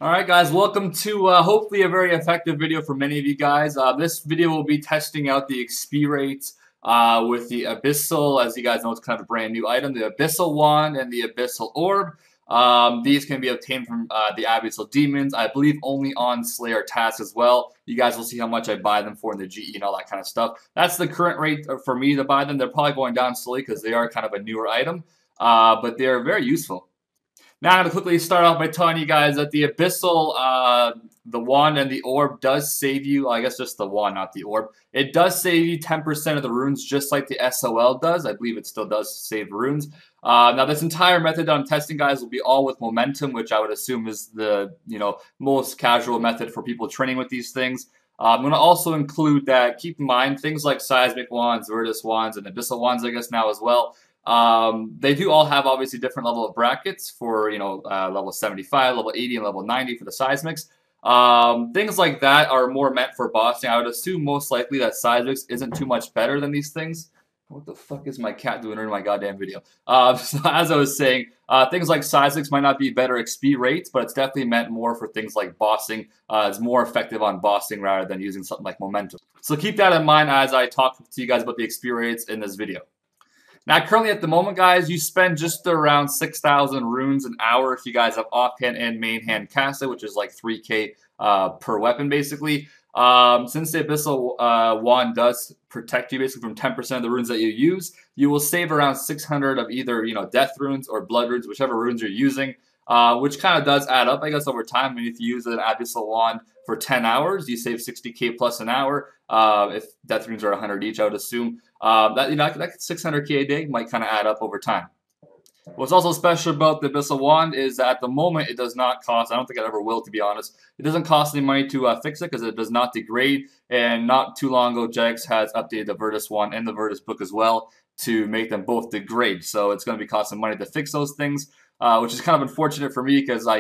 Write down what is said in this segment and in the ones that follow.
Alright guys, welcome to hopefully a very effective video for many of you guys. This video will be testing out the XP rates with the Abyssal. As you guys know, it's kind of a brand new item, the Abyssal Wand and the Abyssal Orb. These can be obtained from the Abyssal Demons, I believe only on Slayer tasks as well. You guys will see how much I buy them for in the GE and all that kind of stuff. That's the current rate for me to buy them. They're probably going down slowly because they are kind of a newer item, but they're very useful. Now I'm going to quickly start off by telling you guys that the Abyssal, the Wand and the Orb does save you, I guess just the Wand, not the Orb. It does save you 10% of the runes just like the SOL does. I believe it still does save runes. Now this entire method that I'm testing, guys, will be all with momentum, which I would assume is the most casual method for people training with these things. I'm going to also include that, keep in mind, things like Seismic Wands, Vertice Wands, and Abyssal Wands, I guess, now as well. They do all have obviously different level of brackets for, level 75, level 80, and level 90 for the Seismics. Things like that are more meant for bossing. I would assume most likely that Seismics isn't too much better than these things. What the fuck is my cat doing in my goddamn video? So as I was saying, things like Seismics might not be better XP rates, but it's definitely meant more for things like bossing. It's more effective on bossing rather than using something like momentum. So keep that in mind as I talk to you guys about the XP rates in this video. Now, currently at the moment, guys, you spend just around 6,000 runes an hour if you guys have offhand and main hand casted, which is like 3k per weapon, basically. Since the Abyssal Wand does protect you basically from 10% of the runes that you use, you will save around 600 of either, death runes or blood runes, whichever runes you're using, which kind of does add up, I guess, over time. I mean, if you use an Abyssal Wand for 10 hours, you save 60k plus an hour. If death runes are 100 each, I would assume. That 600k a day might kind of add up over time. What's also special about the Abyssal Wand is that at the moment it does not cost, I don't think it ever will, to be honest, it doesn't cost any money to fix it because it does not degrade, and not too long ago Jax has updated the Vertice Wand and the Vertice book as well to make them both degrade, so it's going to be costing money to fix those things, which is kind of unfortunate for me because I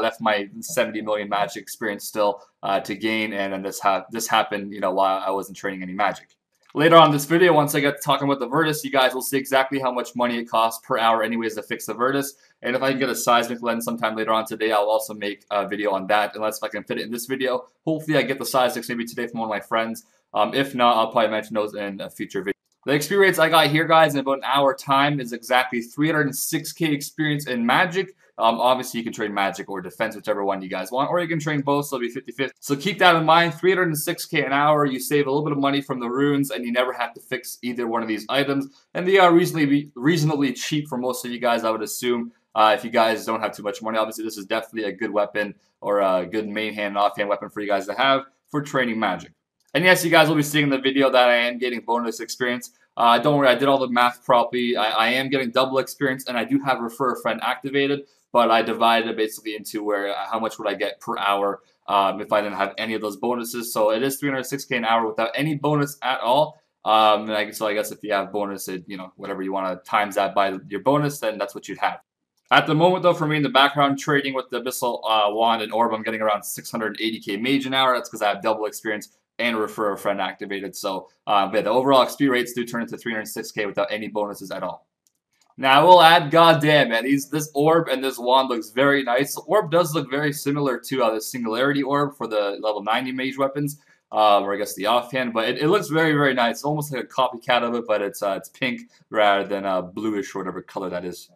left my 70 million magic experience still to gain, and then this happened while I wasn't training any magic. Later on in this video, once I get to talking about the Vertice, you guys will see exactly how much money it costs per hour anyways to fix the Vertice. And if I can get a seismic lens sometime later on today, I'll also make a video on that, unless if I can fit it in this video. Hopefully I get the seismics maybe today from one of my friends. If not, I'll probably mention those in a future video. The experience I got here, guys, in about an hour time is exactly 306k experience in magic. Obviously, you can train magic or defense, whichever one you guys want, or you can train both, so it'll be 50-50. So keep that in mind, 306k an hour, you save a little bit of money from the runes, and you never have to fix either one of these items. And they are reasonably cheap for most of you guys, I would assume, if you guys don't have too much money. Obviously, this is definitely a good weapon, or a good main hand and offhand weapon for you guys to have for training magic. And yes, you guys will be seeing in the video that I am getting bonus experience. Don't worry, I did all the math properly. I am getting double experience, and I do have Refer a Friend activated, but I divided it basically into how much would I get per hour if I didn't have any of those bonuses. So it is 306k an hour without any bonus at all. So I guess if you have bonus, whatever you want to times that by your bonus, then that's what you'd have. At the moment, though, for me in the background trading with the Abyssal Wand and Orb, I'm getting around 680k mage an hour. That's because I have double experience and Refer a Friend activated. So but the overall XP rates do turn into 306k without any bonuses at all. Now I will add, goddamn man, this Orb and this Wand looks very nice. The Orb does look very similar to the Singularity Orb for the level 90 mage weapons, or I guess the offhand, but it looks very, very nice. It's almost like a copycat of it, but it's pink rather than bluish or whatever color that is.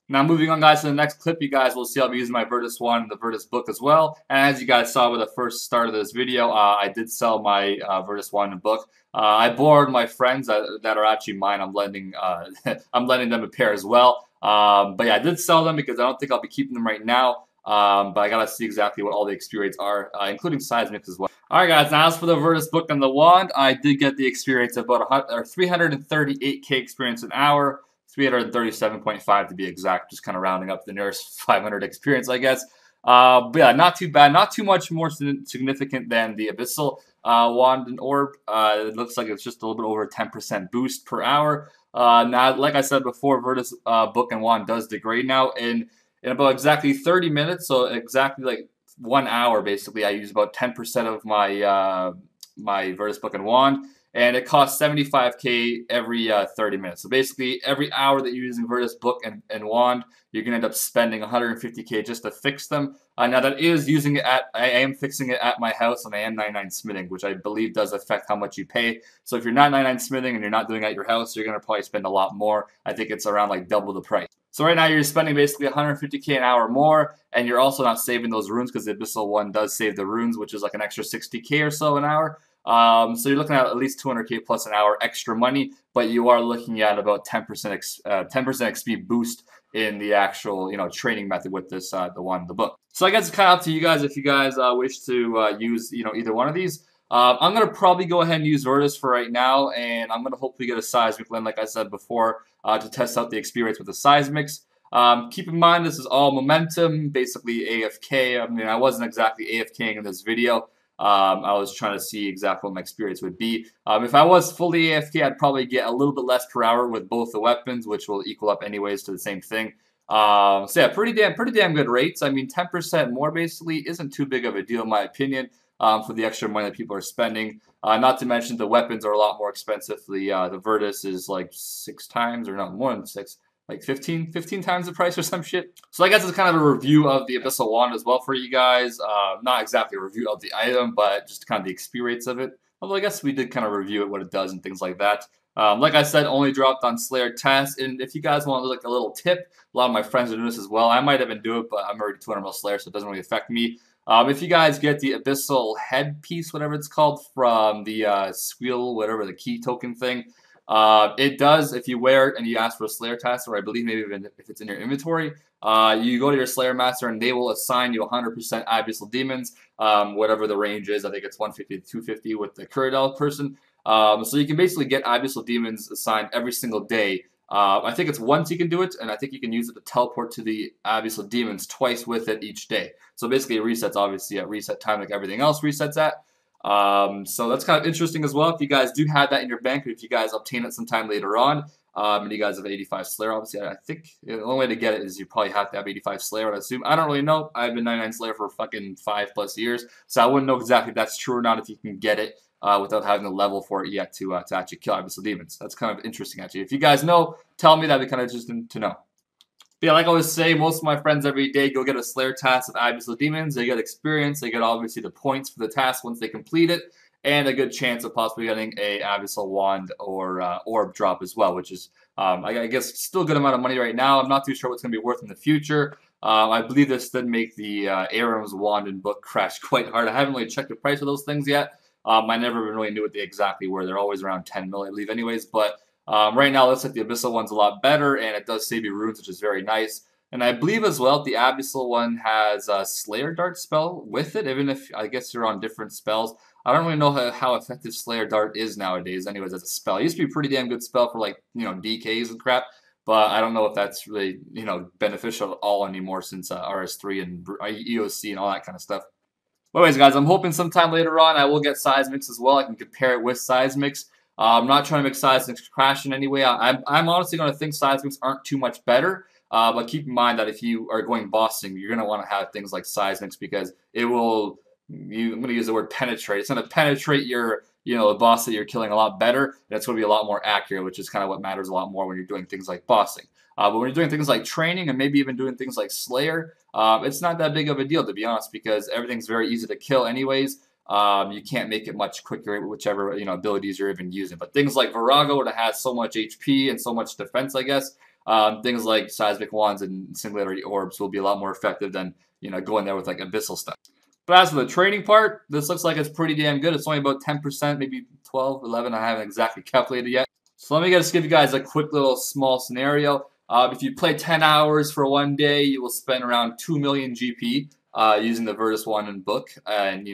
Now moving on, guys, to the next clip, you guys will see I'll be using my Vertice Wand and the Vertice book as well. And as you guys saw with the first start of this video, I did sell my Vertice Wand and book. I borrowed my friends that are actually mine. I'm lending them a pair as well. But yeah, I did sell them because I don't think I'll be keeping them right now. But I gotta see exactly what all the XP rates are, including seismics as well. Alright guys, now as for the Vertice book and the Wand, I did get the experience of about 338k experience an hour. 337.5 to be exact, just kind of rounding up the nearest 500 experience, I guess. But yeah, not too bad, not too much more significant than the Abyssal Wand and Orb. It looks like it's just a little bit over a 10% boost per hour. Now, like I said before, Vertice book and Wand does degrade now in about exactly 30 minutes, so exactly like 1 hour basically. I use about 10% of my my Vertice book and Wand. and it costs 75k every 30 minutes. So basically, every hour that you're using Vertice book and wand, you're gonna end up spending 150k just to fix them. Now that is using it I am fixing it at my house, and I am 99 smithing, which I believe does affect how much you pay. So if you're not 99 smithing and you're not doing it at your house, you're gonna probably spend a lot more. I think it's around like double the price. So right now you're spending basically 150k an hour more, and you're also not saving those runes because the Abyssal one does save the runes, which is like an extra 60k or so an hour. So you're looking at least 200k plus an hour extra money, but you are looking at about 10% XP boost in the actual training method with this the one in the book. So I guess it's kind of up to you guys if you guys wish to use either one of these. I'm gonna probably go ahead and use Vertice for right now, and I'm gonna hopefully get a seismic lens like I said before to test out the XP rates with the seismics. Keep in mind this is all momentum, basically AFK. I mean, I wasn't exactly AFKing in this video. I was trying to see exactly what my experience would be. If I was fully AFK, I'd probably get a little bit less per hour with both the weapons, which will equal up anyways to the same thing. So yeah, pretty damn good rates. I mean, 10% more basically isn't too big of a deal in my opinion for the extra money that people are spending. Not to mention the weapons are a lot more expensive. The Vertice is like 6 times, or no, more than 6. Like 15 times the price or some shit. So I guess it's kind of a review of the Abyssal Wand as well for you guys. Not exactly a review of the item, but just kind of the XP rates of it. Although I guess we did kind of review it, what it does and things like that. Like I said, only dropped on Slayer Test. And if you guys want like a little tip, a lot of my friends are doing this as well. I might even do it, but I'm already 200 mil Slayer, so it doesn't really affect me. If you guys get the Abyssal headpiece, whatever it's called, from the Squeal, whatever the key token thing, it does, if you wear it and you ask for a Slayer Task, or I believe maybe even if it's in your inventory, you go to your Slayer Master and they will assign you 100% Abyssal Demons, whatever the range is. I think it's 150 to 250 with the Curadel person. So you can basically get Abyssal Demons assigned every single day. I think it's once you can do it, and I think you can use it to teleport to the Abyssal Demons twice with it each day. So basically it resets obviously at reset time like everything else resets at. So that's kind of interesting as well. If you guys do have that in your bank, or if you guys obtain it sometime later on, and you guys have 85 Slayer, obviously, I think the only way to get it is you probably have to have 85 Slayer, I assume. I don't really know. I've been 99 Slayer for fucking 5+ years, so I wouldn't know exactly if that's true or not if you can get it without having a level for it yet to actually kill Abyssal Demons. That's kind of interesting, actually. If you guys know, tell me. That'd be kind of interesting to know. But yeah, like I always say, most of my friends every day go get a Slayer task of Abyssal Demons. They get experience. They get obviously the points for the task once they complete it, and a good chance of possibly getting a Abyssal Wand or Orb drop as well, which is, I guess, still a good amount of money right now. I'm not too sure what's going to be worth in the future. I believe this did make the Aram's Wand and Book crash quite hard. I haven't really checked the price of those things yet. I never really knew what they exactly were. They're always around 10 mil, I believe, anyways. But right now, it looks like the Abyssal one's a lot better, and it does save you runes, which is very nice. And I believe as well the Abyssal one has a Slayer Dart spell with it, even if I guess you're on different spells. I don't really know how effective Slayer Dart is nowadays, anyways, as a spell. It used to be a pretty damn good spell for, like, DKs and crap, but I don't know if that's really, beneficial at all anymore since RS3 and EOC and all that kind of stuff. But anyways, guys, I'm hoping sometime later on I will get Seismics as well. I can compare it with Seismics. I'm not trying to make Seismics crash in any way. I'm honestly going to think Seismics aren't too much better. But keep in mind that if you are going bossing, you're going to want to have things like Seismics because it will, I'm going to use the word penetrate. It's going to penetrate your, the boss that you're killing a lot better. And it's going to be a lot more accurate, which is kind of what matters a lot more when you're doing things like bossing. But when you're doing things like training and maybe even doing things like Slayer, it's not that big of a deal, to be honest, because everything's very easy to kill anyways. You can't make it much quicker, whichever abilities you're even using. But things like Virago, that has so much HP and so much defense, I guess, things like Seismic Wands and Singularity Orbs will be a lot more effective than going there with like Abyssal stuff. But as for the training part, this looks like it's pretty damn good. It's only about 10%, maybe 12, 11. I haven't exactly calculated yet. So let me just give you guys a quick little small scenario. If you play 10 hours for one day, you will spend around 2 million GP using the Vertice Wand and Book, and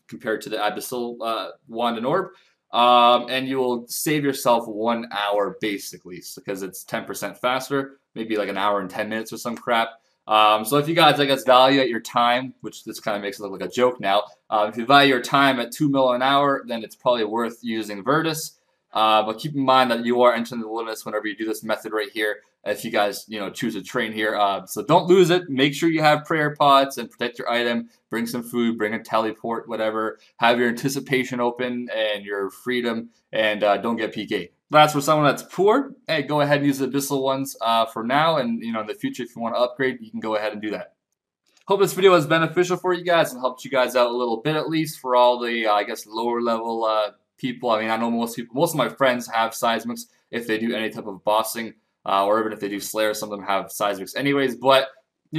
compared to the Abyssal Wand and Orb. And you will save yourself 1 hour basically, because it's 10% faster, maybe like an hour and 10 minutes or some crap. So if you guys, I guess, value at your time, which this kind of makes it look like a joke now, if you value your time at 2 mil an hour, then it's probably worth using Vertice. But keep in mind that you are entering the limits whenever you do this method right here. If you guys, choose to train here, so don't lose it. Make sure you have prayer pots and protect your item. Bring some food, bring a teleport, whatever. Have your anticipation open and your freedom, and don't get PK. That's for someone that's poor. Hey, go ahead and use the Abyssal ones for now, and in the future, if you want to upgrade, you can go ahead and do that. Hope this video was beneficial for you guys and helped you guys out a little bit at least for all the, I guess, lower level people. I mean, I know most of my friends have seismics if they do any type of bossing, or even if they do Slayer, some of them have seismics anyways. But,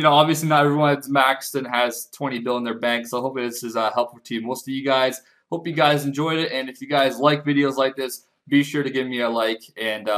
obviously not everyone's maxed and has 20 bill in their bank. So hopefully this is helpful to most of you guys. Hope you guys enjoyed it. And if you guys like videos like this, be sure to give me a like. And,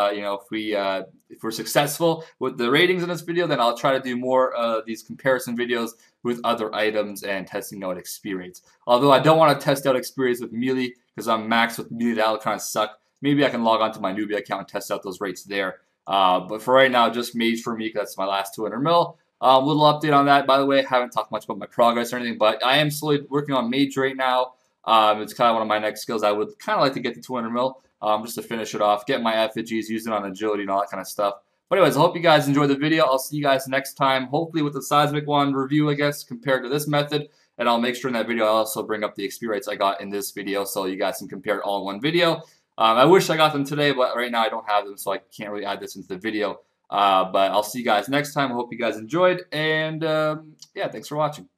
if we're successful with the ratings in this video, then I'll try to do more of these comparison videos with other items and testing out XP rates. Although I don't want to test out XP rates with melee because I'm maxed with melee. That'll kind of suck. Maybe I can log on to my newbie account and test out those rates there. But for right now, just mage for me because that's my last 200 mil. Little update on that, by the way. I haven't talked much about my progress or anything, but I am slowly working on mage right now. It's kind of one of my next skills. I would kind of like to get to 200 mil. Just to finish it off, get my effigies, use it on agility and all that kind of stuff. But anyways, I hope you guys enjoyed the video. I'll see you guys next time, hopefully with the seismic one review, I guess, compared to this method. And I'll make sure in that video I also bring up the XP rates I got in this video so you guys can compare it all in one video. I wish I got them today, but right now I don't have them, so I can't really add this into the video. But I'll see you guys next time. I hope you guys enjoyed, and yeah, thanks for watching.